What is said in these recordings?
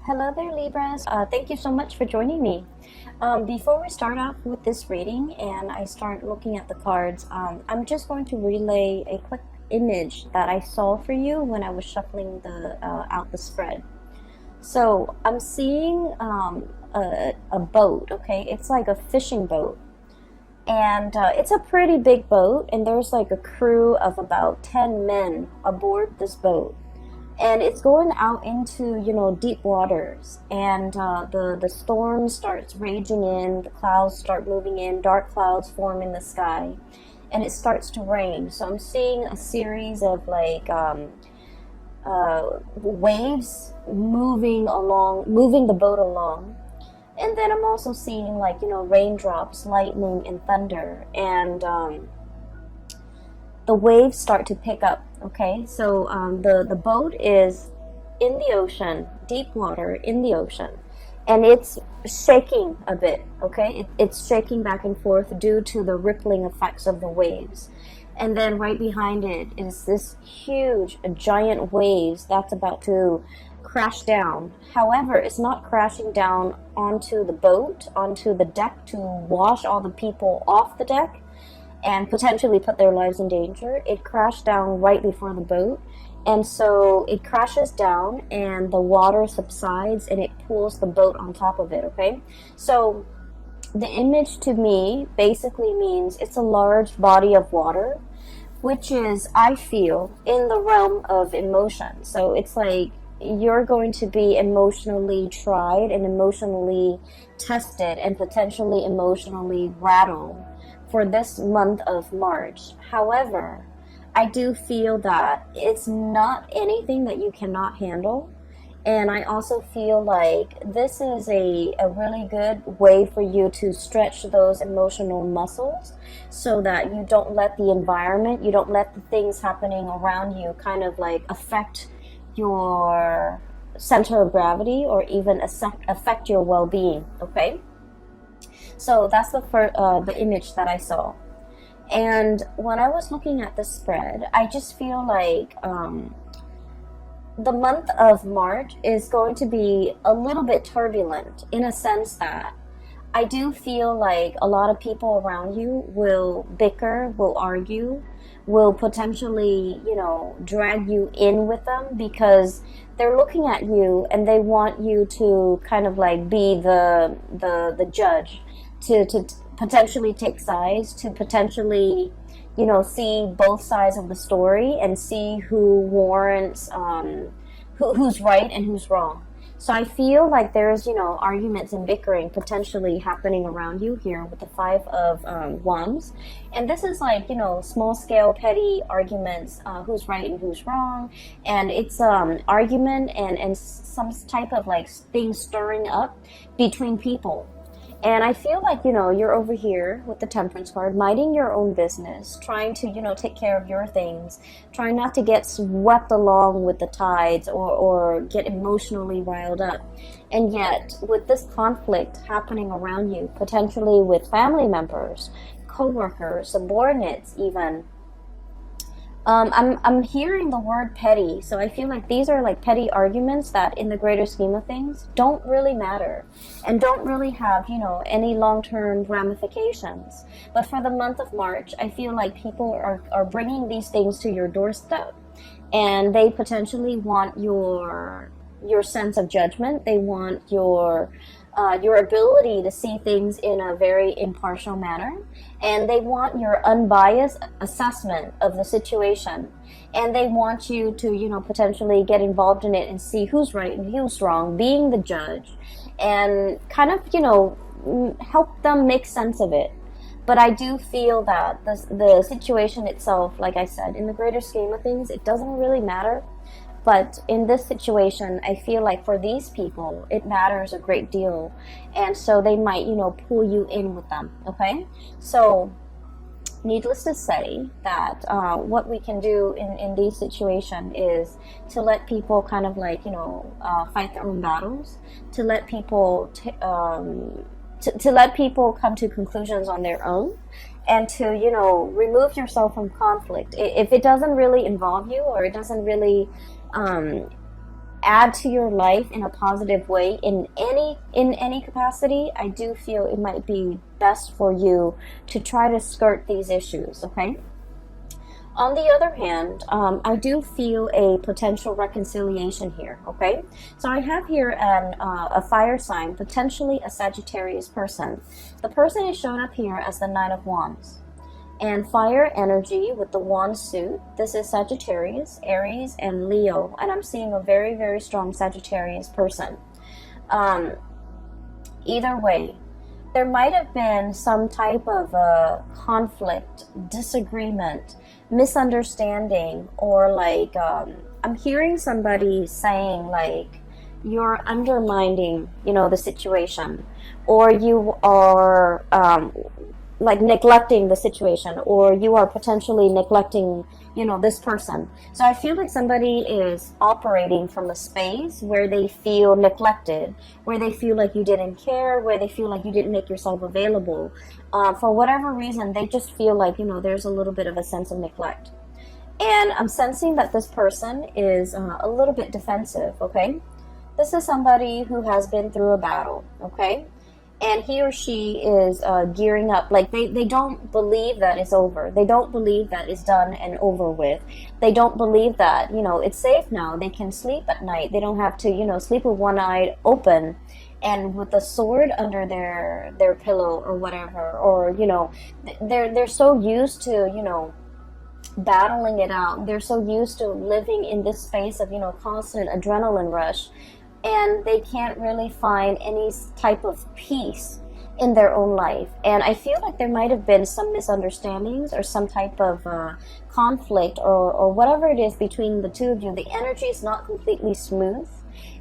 Hello there, Libras. Thank you so much for joining me. Before we start off with this reading and I start looking at the cards, I'm just going to relay a quick image that I saw for you when I was shuffling out the spread. So I'm seeing a boat, okay? It's like a fishing boat. And it's a pretty big boat, and there's like a crew of about 10 men aboard this boat. And it's going out into deep waters, and the storm starts raging in, the clouds start moving in, dark clouds form in the sky, and it starts to rain. So I'm seeing a series of waves moving the boat along. And then I'm also seeing raindrops, lightning, and thunder, and the waves start to pick up. Okay, so the boat is in the ocean, deep water in the ocean, and it's shaking a bit. Okay, it's shaking back and forth due to the rippling effects of the waves. And then right behind it is this huge, giant waves that's about to crash down. However, it's not crashing down onto the boat, onto the deck to wash all the people off the deck and potentially put their lives in danger. It crashed down right before the boat, and so it crashes down and the water subsides and it pulls the boat on top of it. Okay, so the image to me basically means it's a large body of water, which is, I feel, in the realm of emotion. So it's like you're going to be emotionally tried and emotionally tested and potentially emotionally rattled for this month of March. However, I do feel that it's not anything that you cannot handle. And I also feel like this is a really good way for you to stretch those emotional muscles so that you don't let the environment, you don't let the things happening around you kind of like affect your center of gravity or even affect your well-being. Okay, so that's the image that I saw. And when I was looking at the spread, I just feel like the month of March is going to be a little bit turbulent, in a sense that I do feel like a lot of people around you will bicker, will argue, will potentially, drag you in with them because they're looking at you and they want you to kind of like be the judge, to potentially take sides, to potentially see both sides of the story and see who warrants who's right and who's wrong. So I feel like there's arguments and bickering potentially happening around you here with the Five of Wands, and this is like small scale petty arguments, who's right and who's wrong, and it's argument and some type of like thing stirring up between people. And I feel like, you're over here with the Temperance card, minding your own business, trying to, take care of your things, trying not to get swept along with the tides or get emotionally riled up. And yet, with this conflict happening around you, potentially with family members, co-workers, subordinates even, I'm hearing the word petty, so I feel like these are like petty arguments that in the greater scheme of things don't really matter and don't really have, any long-term ramifications. But for the month of March, I feel like people are bringing these things to your doorstep, and they potentially want your sense of judgment. They want your ability to see things in a very impartial manner, and they want your unbiased assessment of the situation, and they want you to potentially get involved in it and see who's right and who's wrong, being the judge, and kind of help them make sense of it. But I do feel that the situation itself, like I said, in the greater scheme of things, it doesn't really matter. But in this situation, I feel like for these people, it matters a great deal. And so they might, pull you in with them, okay? So needless to say that what we can do in these situations is to let people kind of like, fight their own battles, to let people to let people come to conclusions on their own, and to remove yourself from conflict if it doesn't really involve you, or it doesn't really add to your life in a positive way in any capacity, I do feel it might be best for you to try to skirt these issues, okay? On the other hand, I do feel a potential reconciliation here, okay? So I have here a fire sign, potentially a Sagittarius person. The person is shown up here as the Nine of Wands. And fire energy with the wand suit. This is Sagittarius, Aries, and Leo. And I'm seeing a very, very strong Sagittarius person. Either way, there might have been some type of conflict, disagreement, misunderstanding, or like I'm hearing somebody saying like you're undermining, you know, the situation, or you are like neglecting the situation, or you are potentially neglecting, you know, this person. So I feel like somebody is operating from a space where they feel neglected, where they feel like you didn't care, where they feel like you didn't make yourself available. For whatever reason, they just feel like, you know, there's a little bit of a sense of neglect. And I'm sensing that this person is a little bit defensive, okay? This is somebody who has been through a battle, okay? And he or she is gearing up. Like they don't believe that it's over. They don't believe that it's done and over with. They don't believe that, you know, it's safe now. They can sleep at night. They don't have to, you know, sleep with one eye open and with a sword under their pillow or whatever. Or, you know, they're so used to, you know, battling it out. They're so used to living in this space of, you know, constant adrenaline rush. And they can't really find any type of peace in their own life. And I feel like there might have been some misunderstandings or some type of conflict or whatever it is between the two of you. The energy is not completely smooth.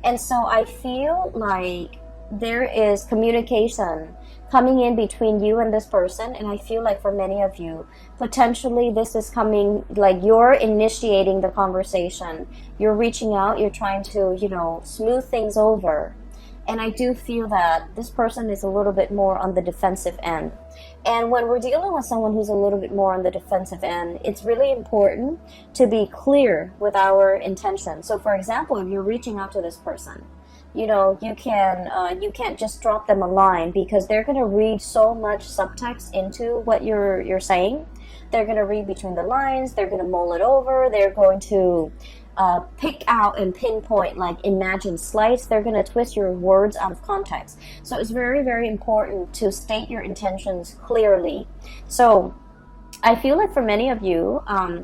And so I feel like there is communication coming in between you and this person. And I feel like for many of you, potentially this is coming, like you're initiating the conversation. You're reaching out, you're trying to, you know, smooth things over. And I do feel that this person is a little bit more on the defensive end. And when we're dealing with someone who's a little bit more on the defensive end, it's really important to be clear with our intention. So for example, if you're reaching out to this person, you know, you can't just drop them a line, because they're going to read so much subtext into what you're saying. They're going to read between the lines. They're going to mull it over. They're going to pick out and pinpoint, like imagine slice. They're going to twist your words out of context. So it's very, very important to state your intentions clearly. So I feel like for many of you,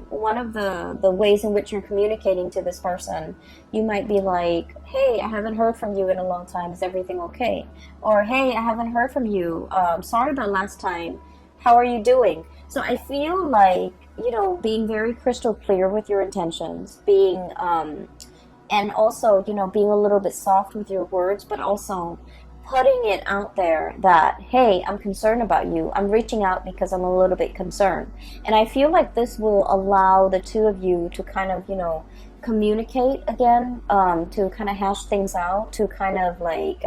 one of the ways in which you're communicating to this person, you might be like, hey, I haven't heard from you in a long time. Is everything okay? Or, hey, I haven't heard from you. Sorry about last time. How are you doing? So I feel like, you know, being very crystal clear with your intentions, being, and also, you know, being a little bit soft with your words, but also putting it out there that, hey, I'm concerned about you. I'm reaching out because I'm a little bit concerned. And I feel like this will allow the two of you to kind of, you know, communicate again, to kind of hash things out, to kind of like,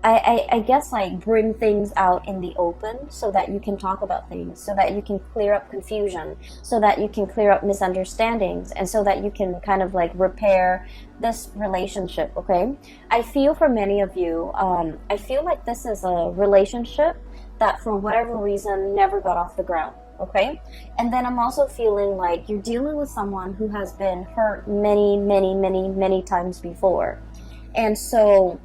I guess like bring things out in the open so that you can talk about things, so that you can clear up confusion, so that you can clear up misunderstandings, and so that you can kind of like repair this relationship, okay? I feel for many of you, I feel like this is a relationship that for whatever reason never got off the ground, okay? And then I'm also feeling like you're dealing with someone who has been hurt many, many, many, many times before. And so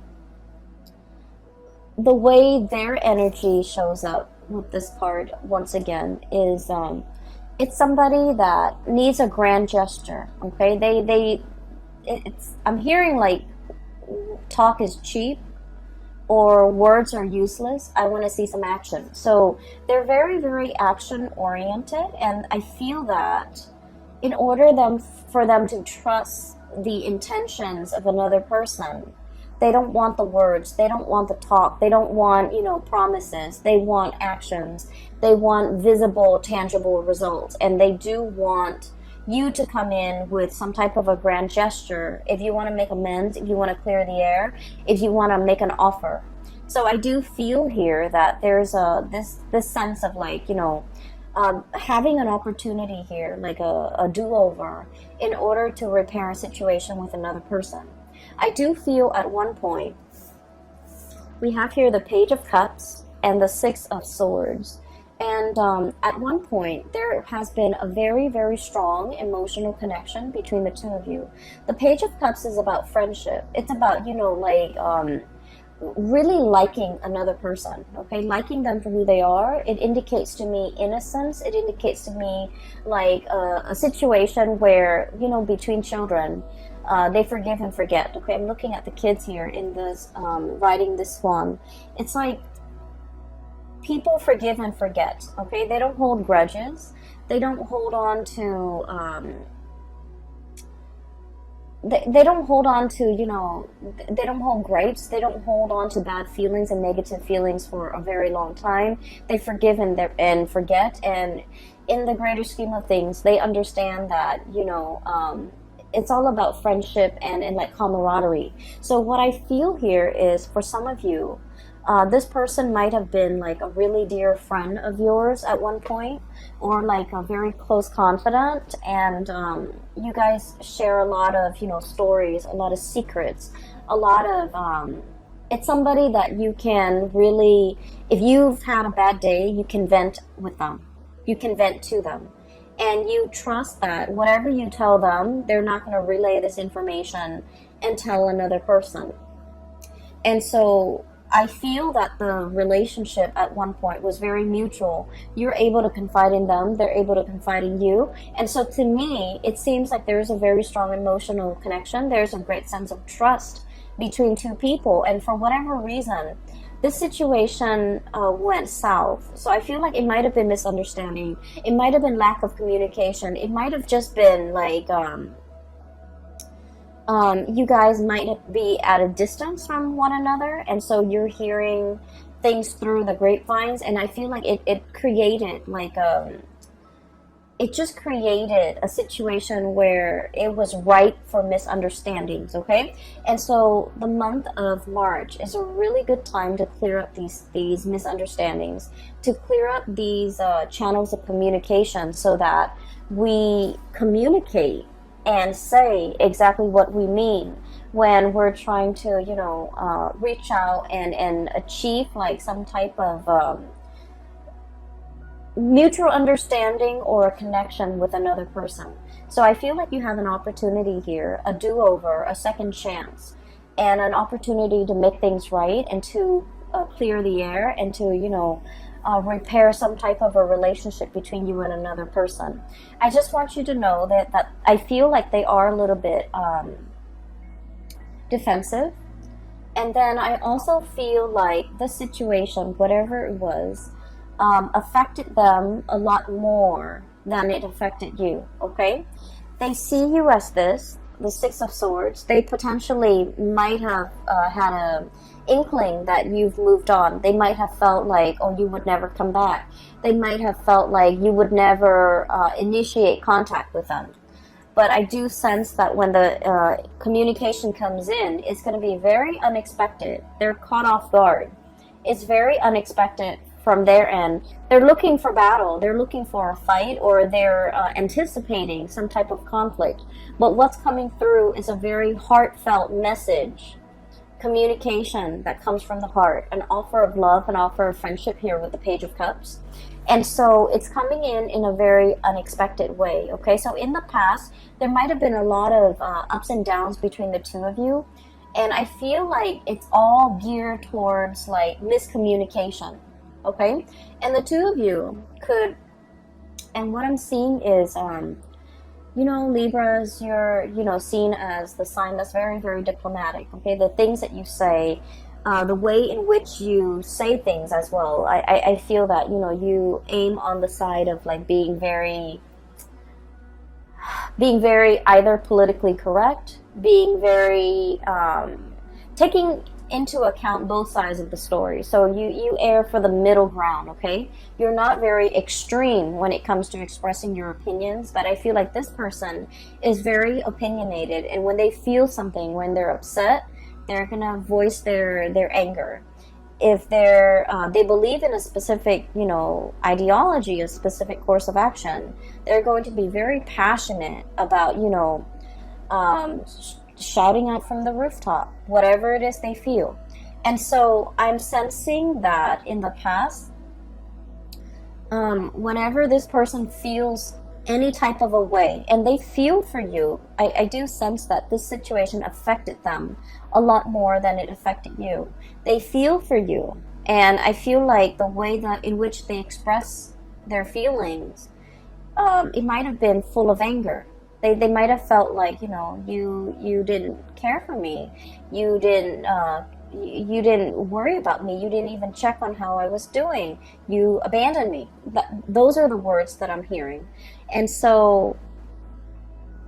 the way their energy shows up with this card once again is it's somebody that needs a grand gesture, okay? I'm hearing like talk is cheap or words are useless. I want to see some action. So they're very, very action oriented, and I feel that in order for them to trust the intentions of another person, they don't want the words, they don't want the talk, they don't want, you know, promises, they want actions, they want visible, tangible results, and they do want you to come in with some type of a grand gesture. If you want to make amends, if you want to clear the air, if you want to make an offer. So I do feel here that there's this sense of like, you know, having an opportunity here, like a do-over, in order to repair a situation with another person. I do feel at one point, we have here the Page of Cups and the Six of Swords. And at one point, there has been a very, very strong emotional connection between the two of you. The Page of Cups is about friendship. It's about, you know, like really liking another person, okay? Liking them for who they are. It indicates to me innocence. It indicates to me like a situation where, you know, between children, they forgive and forget, okay? I'm looking at the kids here in this, riding this swan. It's like, people forgive and forget, okay? They don't hold grudges. They don't hold on to, they don't hold on to, you know, they don't hold gripes. They don't hold on to bad feelings and negative feelings for a very long time. They forgive and forget. And in the greater scheme of things, they understand that, you know, it's all about friendship and like camaraderie. So what I feel here is, for some of you, this person might have been like a really dear friend of yours at one point, or like a very close confidant, and you guys share a lot of, you know, stories, a lot of secrets, a lot of, it's somebody that you can really, if you've had a bad day, you can vent with them, you can vent to them, and you trust that whatever you tell them, they're not going to relay this information and tell another person. And so I feel that the relationship at one point was very mutual. You're able to confide in them, they're able to confide in you. And so to me, it seems like there's a very strong emotional connection. There's a great sense of trust between two people. And for whatever reason, this situation went south. So I feel like it might have been misunderstanding. It might have been lack of communication. It might have just been like, you guys might be at a distance from one another, and so you're hearing things through the grapevines, and I feel like it created like it just created a situation where it was ripe for misunderstandings, okay? And so the month of March is a really good time to clear up these misunderstandings, to clear up these channels of communication, so that we communicate and say exactly what we mean when we're trying to, you know, reach out and achieve like some type of mutual understanding or a connection with another person. So I feel like you have an opportunity here, a do-over, a second chance, and an opportunity to make things right and to clear the air and to, you know, repair some type of a relationship between you and another person. I just want you to know that I feel like they are a little bit defensive. And then I also feel like the situation, whatever it was, affected them a lot more than it affected you, okay? They see you as this, the Six of Swords. They potentially might have had a inkling that you've moved on. They might have felt like, oh, you would never come back. They might have felt like you would never initiate contact with them. But I do sense that when the communication comes in, it's going to be very unexpected. They're caught off guard. It's very unexpected from their end. They're looking for battle. They're looking for a fight, or they're anticipating some type of conflict. But what's coming through is a very heartfelt message, communication that comes from the heart, an offer of love, an offer of friendship here with the Page of Cups. And so it's coming in a very unexpected way, okay? So in the past, there might have been a lot of ups and downs between the two of you, and I feel like it's all geared towards like miscommunication, okay? And the two of you could, and what I'm seeing is, you know, Libras, you're, you know, seen as the sign that's very, very diplomatic, okay? The things that you say, the way in which you say things as well. I feel that, you know, you aim on the side of like being very either politically correct, being very, taking into account both sides of the story. So you err for the middle ground, okay? You're not very extreme when it comes to expressing your opinions, but I feel like this person is very opinionated, and when they feel something, when they're upset, they're gonna voice their anger. if they believe in a specific, you know, ideology, a specific course of action, they're going to be very passionate about, you know, shouting out from the rooftop, whatever it is they feel. And so I'm sensing that in the past, whenever this person feels any type of a way and they feel for you, I do sense that this situation affected them a lot more than it affected you. They feel for you, and I feel like the way that in which they express their feelings, it might have been full of anger. They might have felt like, you know, you didn't care for me, you didn't worry about me, you didn't even check on how I was doing, you abandoned me. Those are the words that I'm hearing. And so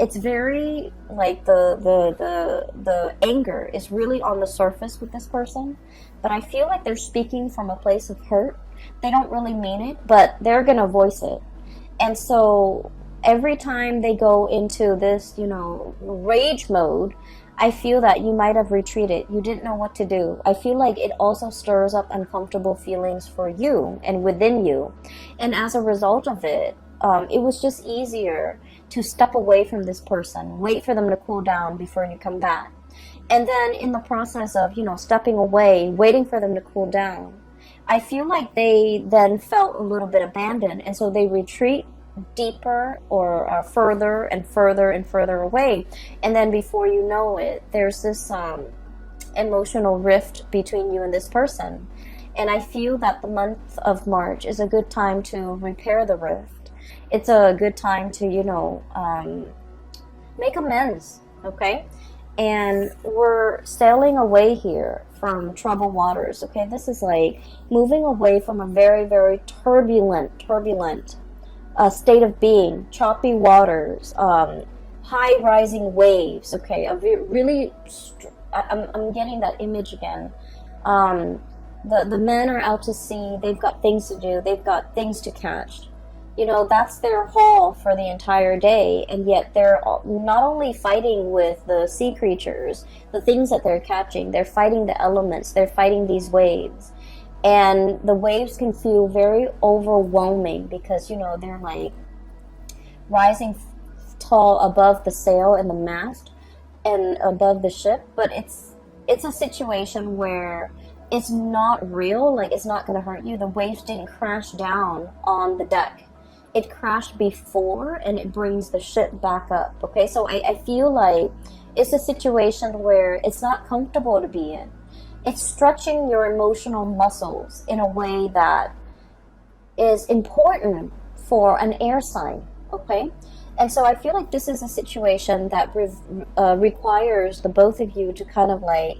it's very like the anger is really on the surface with this person, but I feel like they're speaking from a place of hurt. They don't really mean it, but they're gonna voice it. And so every time they go into this, you know, rage mode, I feel that you might have retreated. You didn't know what to do. I feel like it also stirs up uncomfortable feelings for you and within you. And as a result of it, it was just easier to step away from this person, wait for them to cool down before you come back. And then in the process of, you know, stepping away, waiting for them to cool down, I feel like they then felt a little bit abandoned. And so they retreat deeper or further and further and further away, and then before you know it, there's this emotional rift between you and this person. And I feel that the month of March is a good time to repair the rift. It's a good time to, you know, make amends, okay? And we're sailing away here from troubled waters, okay? This is like moving away from a very, very turbulent state of being, choppy waters, high rising waves, okay? I'm getting that image again. The men are out to sea, they've got things to do, they've got things to catch. You know, that's their haul for the entire day, and yet they're not only fighting with the sea creatures, the things that they're catching, they're fighting the elements, they're fighting these waves. And the waves can feel very overwhelming because, you know, they're like rising tall above the sail and the mast and above the ship. But it's a situation where it's not real, like it's not going to hurt you. The waves didn't crash down on the deck. It crashed before and it brings the ship back up, okay? So I feel like it's a situation where it's not comfortable to be in. It's stretching your emotional muscles in a way that is important for an air sign, okay? And so I feel like this is a situation that requires the both of you to kind of like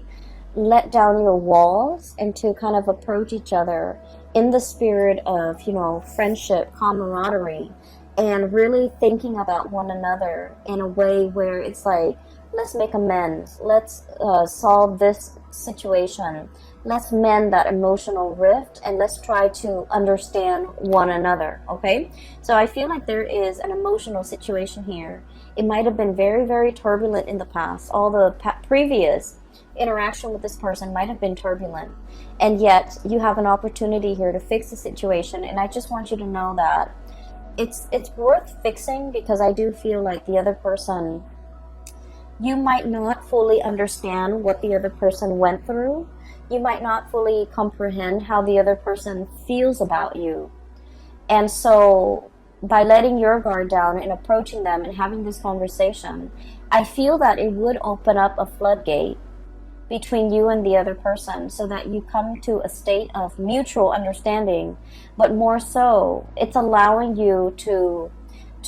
let down your walls and to kind of approach each other in the spirit of, you know, friendship, camaraderie, and really thinking about one another in a way where it's like, let's make amends, let's solve this situation, let's mend that emotional rift, and let's try to understand one another, okay? So I feel like there is an emotional situation here. It might have been very, very turbulent in the past. All the previous interaction with this person might have been turbulent, and yet you have an opportunity here to fix the situation. And I just want you to know that it's worth fixing, because I do feel like the other person, you might not fully understand what the other person went through. You might not fully comprehend how the other person feels about you. And so by letting your guard down and approaching them and having this conversation, I feel that it would open up a floodgate between you and the other person, so that you come to a state of mutual understanding. But more so, it's allowing you to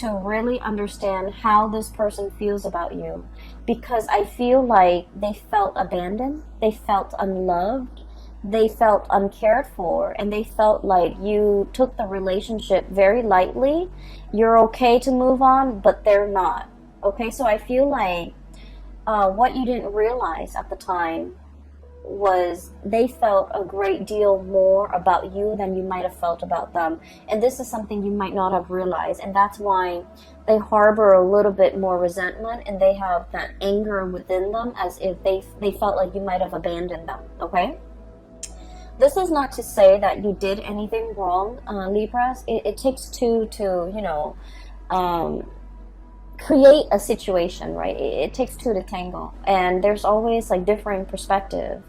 really understand how this person feels about you, because I feel like they felt abandoned, they felt unloved, they felt uncared for, and they felt like you took the relationship very lightly. You're okay to move on, but they're not. Okay, so I feel like what you didn't realize at the time was they felt a great deal more about you than you might have felt about them. And this is something you might not have realized, and that's why they harbor a little bit more resentment, and they have that anger within them, as if they felt like you might have abandoned them, okay? This is not to say that you did anything wrong, Libras. It takes two to, um, create a situation, right? It takes two to tango, and there's always like differing perspective.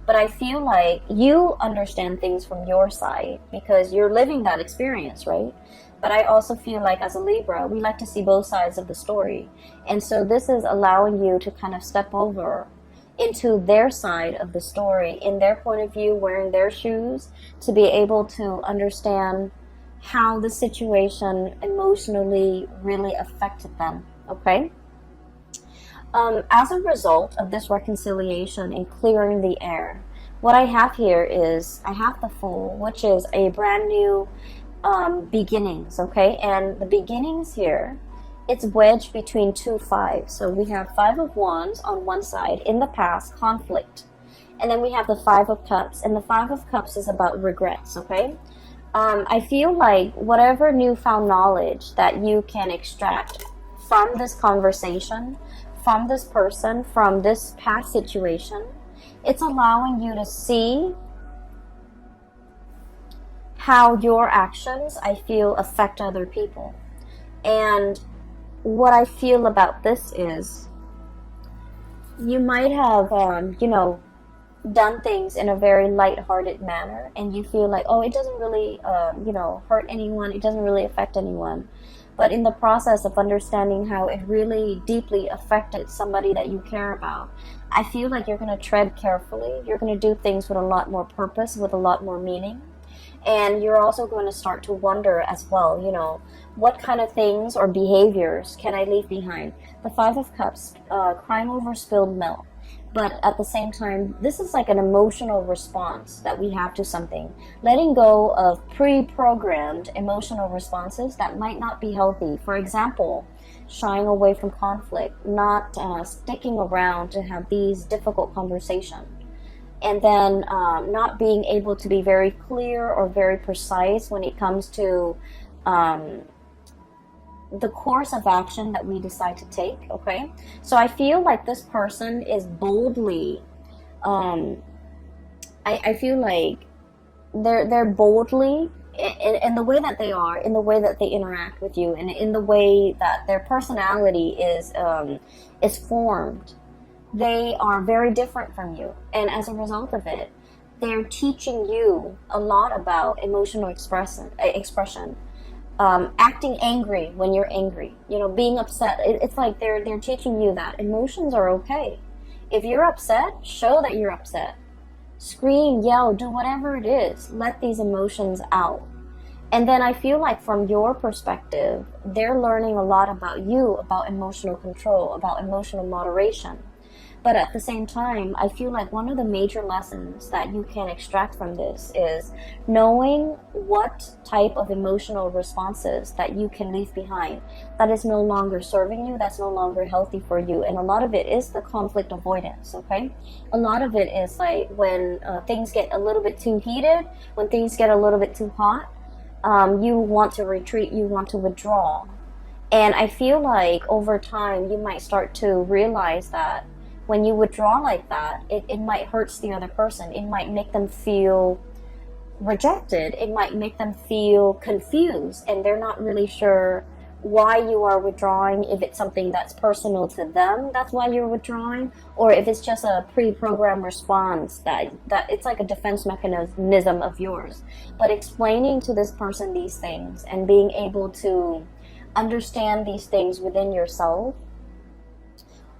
But I feel like you understand things from your side because you're living that experience, right? But I also feel like as a Libra, we like to see both sides of the story. And so this is allowing you to kind of step over into their side of the story, in their point of view, wearing their shoes, to be able to understand how the situation emotionally really affected them, okay? As a result of this reconciliation and clearing the air, what I have here is I have the Fool, which is a brand new beginnings, okay? And the beginnings here, it's wedged between two fives. So we have Five of Wands on one side, in the past, conflict. And then we have the Five of Cups, and the Five of Cups is about regrets, okay? I feel like whatever newfound knowledge that you can extract from this conversation, from this person, from this past situation, it's allowing you to see how your actions, I feel, affect other people. And what I feel about this is you might have, done things in a very light-hearted manner, and you feel like, oh, it doesn't really, hurt anyone, it doesn't really affect anyone. But in the process of understanding how it really deeply affected somebody that you care about, I feel like you're going to tread carefully. You're going to do things with a lot more purpose, with a lot more meaning. And you're also going to start to wonder as well, what kind of things or behaviors can I leave behind? The Five of Cups, crying over spilled milk. But at the same time, this is like an emotional response that we have to something. Letting go of pre-programmed emotional responses that might not be healthy. For example, shying away from conflict, not sticking around to have these difficult conversations. And then not being able to be very clear or very precise when it comes to the course of action that we decide to take, okay? So I feel like this person is boldly, I feel like they're boldly, in the way that they are, in the way that they interact with you, and in the way that their personality is formed. They are very different from you, and as a result of it, they're teaching you a lot about emotional expression. Acting angry when you're angry, being upset. It's like they're teaching you that emotions are okay. If you're upset, show that you're upset. Scream, yell, do whatever it is. Let these emotions out. And then I feel like from your perspective, they're learning a lot about you, about emotional control, about emotional moderation. But at the same time, I feel like one of the major lessons that you can extract from this is knowing what type of emotional responses that you can leave behind that is no longer serving you, that's no longer healthy for you. And a lot of it is the conflict avoidance, okay? A lot of it is like when things get a little bit too heated, when things get a little bit too hot, you want to retreat, you want to withdraw. And I feel like over time, you might start to realize that when you withdraw like that, it might hurt the other person. It might make them feel rejected. It might make them feel confused, and they're not really sure why you are withdrawing, if it's something that's personal to them, that's why you're withdrawing, or if it's just a pre-programmed response that it's like a defense mechanism of yours. But explaining to this person these things and being able to understand these things within yourself,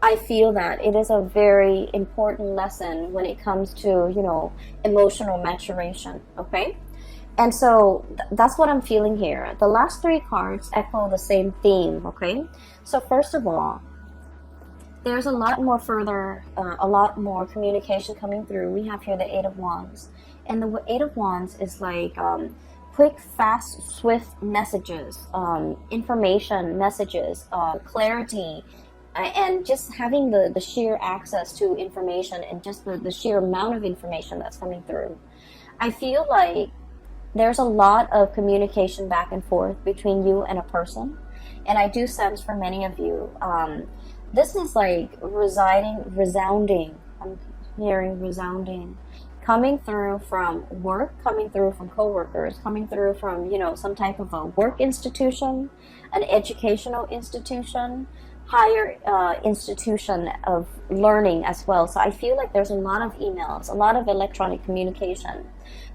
I feel that it is a very important lesson when it comes to, emotional maturation, okay? And so that's what I'm feeling here. The last three cards echo the same theme, okay? So first of all, there's a lot more communication coming through. We have here the Eight of Wands. And the Eight of Wands is like quick, fast, swift messages, information messages, clarity, and just having the sheer access to information and just the sheer amount of information that's coming through. I feel like there's a lot of communication back and forth between you and a person. And I do sense for many of you, this is like resounding. I'm hearing resounding. coming through from work, coming through from coworkers, coming through from, you know, some type of a work institution, an educational institution, higher institution of learning as well. So I feel like there's a lot of emails, a lot of electronic communication,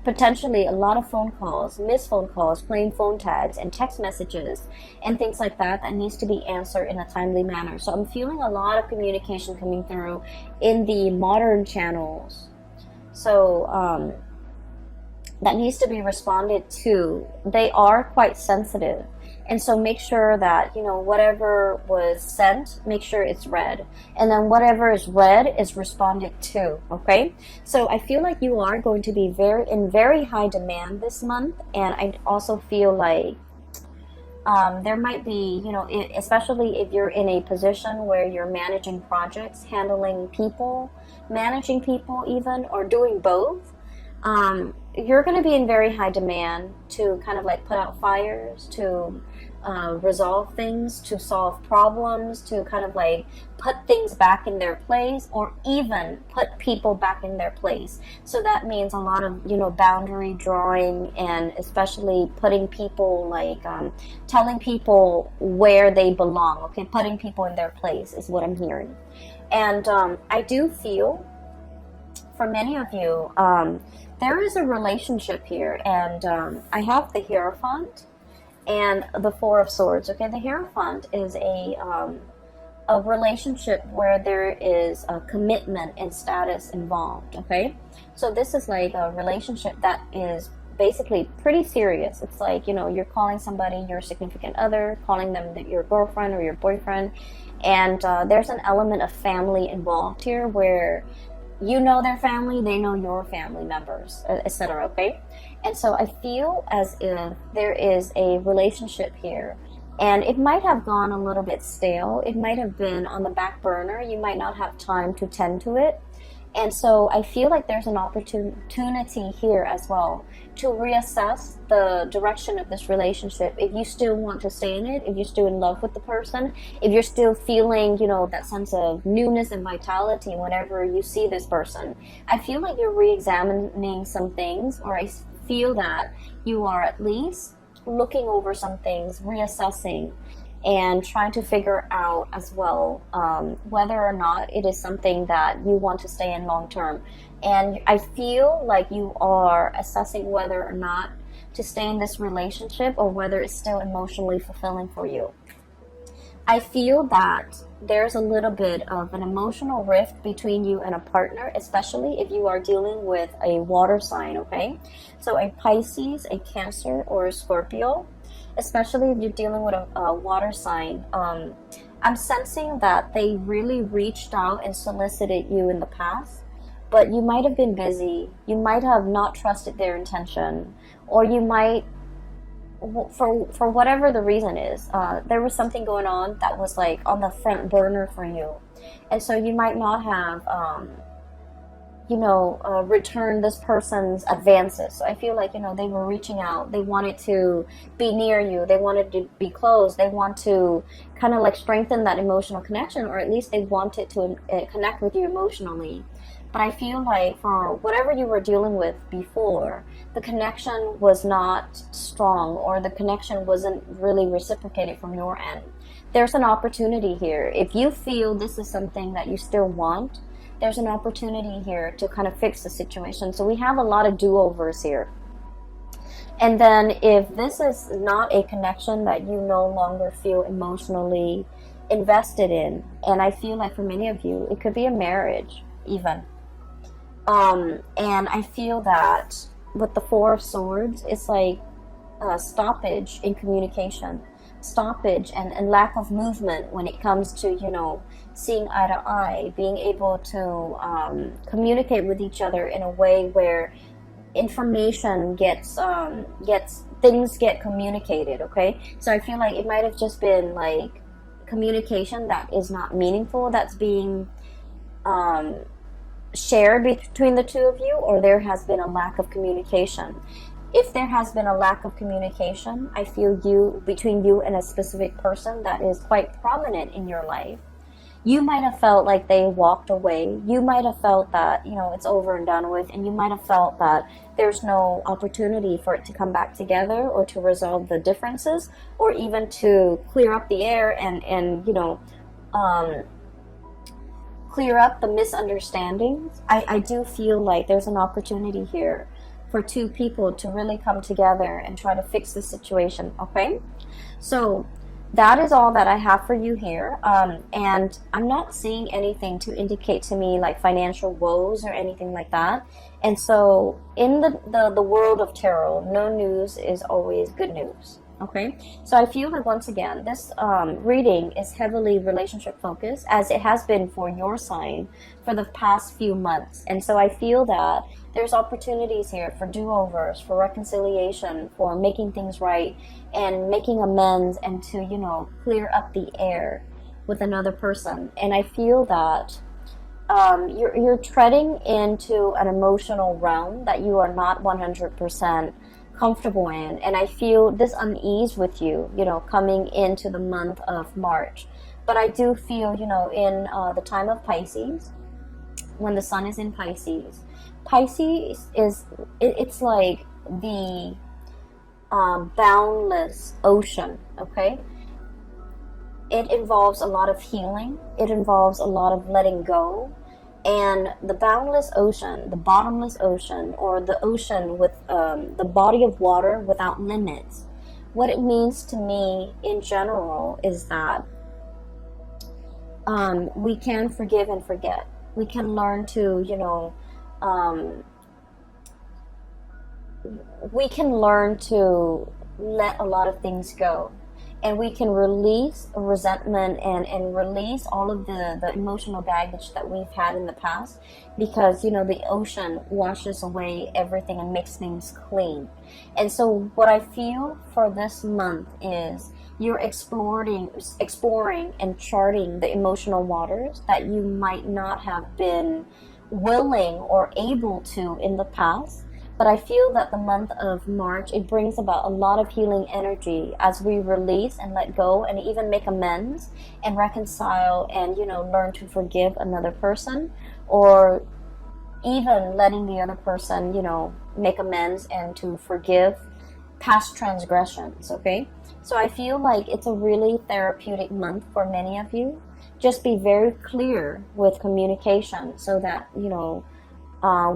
potentially a lot of phone calls, missed phone calls, playing phone tags and text messages and things like that that needs to be answered in a timely manner. So I'm feeling a lot of communication coming through in the modern channels. So that needs to be responded to. They are quite sensitive. And so make sure that, you know, whatever was sent, make sure it's read. And then whatever is read is responded to, okay? So I feel like you are going to be in very high demand this month. And I also feel like there might be, you know, especially if you're in a position where you're managing projects, handling people, managing people even, or doing both, you're going to be in very high demand to kind of like put out fires, to resolve things, to solve problems, to kind of like put things back in their place, or even put people back in their place. So that means a lot of, you know, boundary drawing, and especially putting people like telling people where they belong, okay? Putting people in their place is what I'm hearing. And I do feel for many of you, there is a relationship here, and I have the Hierophant and the Four of Swords. Okay, the Hierophant is a relationship where there is a commitment and status involved. Okay, so this is like a relationship that is basically pretty serious. It's like, you know, you're calling somebody your significant other, calling them your girlfriend or your boyfriend, and there's an element of family involved here where you know their family, they know your family members, etc. Okay, and so I feel as if there is a relationship here, and it might have gone a little bit stale. It might have been on the back burner. You might not have time to tend to it. And so I feel like there's an opportunity here as well to reassess the direction of this relationship. If you still want to stay in it, if you're still in love with the person, if you're still feeling, you know, that sense of newness and vitality whenever you see this person, I feel like you're re-examining some things, or I feel that you are at least looking over some things, reassessing, and trying to figure out as well whether or not it is something that you want to stay in long term. And I feel like you are assessing whether or not to stay in this relationship, or whether it's still emotionally fulfilling for you. I feel that there's a little bit of an emotional rift between you and a partner, especially if you are dealing with a water sign, okay? So a Pisces, a Cancer, or a Scorpio, especially if you're dealing with a water sign. I'm sensing that they really reached out and solicited you in the past, but you might have been busy. You might have not trusted their intention, or you might, for whatever the reason is, there was something going on that was like on the front burner for you. And so you might not have, returned this person's advances. So I feel like, you know, they were reaching out. They wanted to be near you. They wanted to be close. They want to kind of like strengthen that emotional connection, or at least they wanted to connect with you emotionally. But I feel like for whatever you were dealing with before, the connection was not strong, or the connection wasn't really reciprocated from your end. There's an opportunity here. If you feel this is something that you still want, there's an opportunity here to kind of fix the situation. So we have a lot of do-overs here. And then if this is not a connection that you no longer feel emotionally invested in, and I feel like for many of you, it could be a marriage even. And I feel that with the Four of Swords, it's like a stoppage in communication, stoppage and lack of movement when it comes to, you know, seeing eye to eye, being able to communicate with each other in a way where information gets things get communicated. Okay, so I feel like it might have just been like communication that is not meaningful, that's being shared between the two of you, or there has been a lack of communication. If there has been a lack of communication, I feel between you and a specific person that is quite prominent in your life, You might have felt like they walked away. You might have felt that, you know, it's over and done with, and you might have felt that there's no opportunity for it to come back together or to resolve the differences or even to clear up the air and you know, clear up the misunderstandings. I do feel like there's an opportunity here for two people to really come together and try to fix the situation, okay? So that is all that I have for you here. And I'm not seeing anything to indicate to me like financial woes or anything like that. And so in the world of tarot, no news is always good news. Okay, so I feel that once again, this reading is heavily relationship focused, as it has been for your sign for the past few months. And so I feel that there's opportunities here for do-overs, for reconciliation, for making things right and making amends, and to, you know, clear up the air with another person. And I feel that you're treading into an emotional realm that you are not 100% comfortable in, and I feel this unease with you, you know, coming into the month of March. But I do feel, you know, in the time of Pisces, when the sun is in Pisces, Pisces is it's like the boundless ocean. Okay, it involves a lot of healing. It involves a lot of letting go. And the boundless ocean, the bottomless ocean, or the ocean with the body of water without limits, what it means to me in general is that we can forgive and forget. We can learn to, you know, we can learn to let a lot of things go. And we can release resentment and release all of the emotional baggage that we've had in the past, because, you know, the ocean washes away everything and makes things clean. And so what I feel for this month is you're exploring and charting the emotional waters that you might not have been willing or able to in the past. But I feel that the month of March, it brings about a lot of healing energy as we release and let go and even make amends and reconcile and, you know, learn to forgive another person, or even letting the other person, you know, make amends and to forgive past transgressions, okay? So I feel like it's a really therapeutic month for many of you. Just be very clear with communication so that, you know,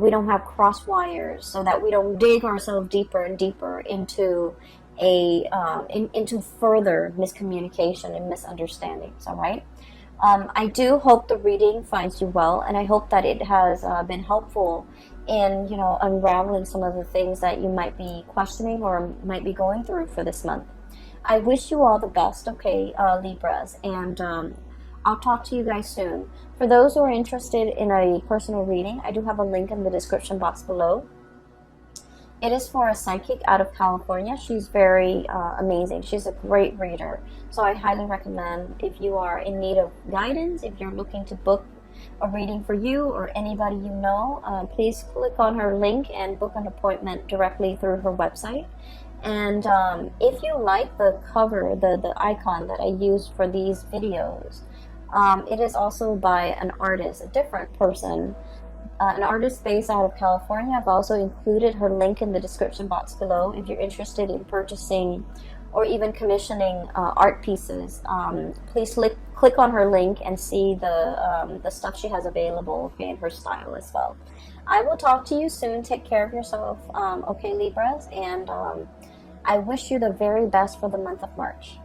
we don't have cross wires, so that we don't dig ourselves deeper and deeper into into further miscommunication and misunderstandings. All right. I do hope the reading finds you well, and I hope that it has been helpful in, you know, unraveling some of the things that you might be questioning or might be going through for this month. I wish you all the best, okay, Libras, and I'll talk to you guys soon. For those who are interested in a personal reading, I do have a link in the description box below. It is for a psychic out of California. She's very amazing. She's a great reader. So I highly recommend, if you are in need of guidance, if you're looking to book a reading for you or anybody you know, please click on her link and book an appointment directly through her website. And if you like the cover, the icon that I use for these videos, it is also by an artist, a different person, an artist based out of California. I've also included her link in the description box below if you're interested in purchasing or even commissioning art pieces. Please click on her link and see the stuff she has available, okay, in her style as well. I will talk to you soon. Take care of yourself, okay, Libras, and I wish you the very best for the month of March.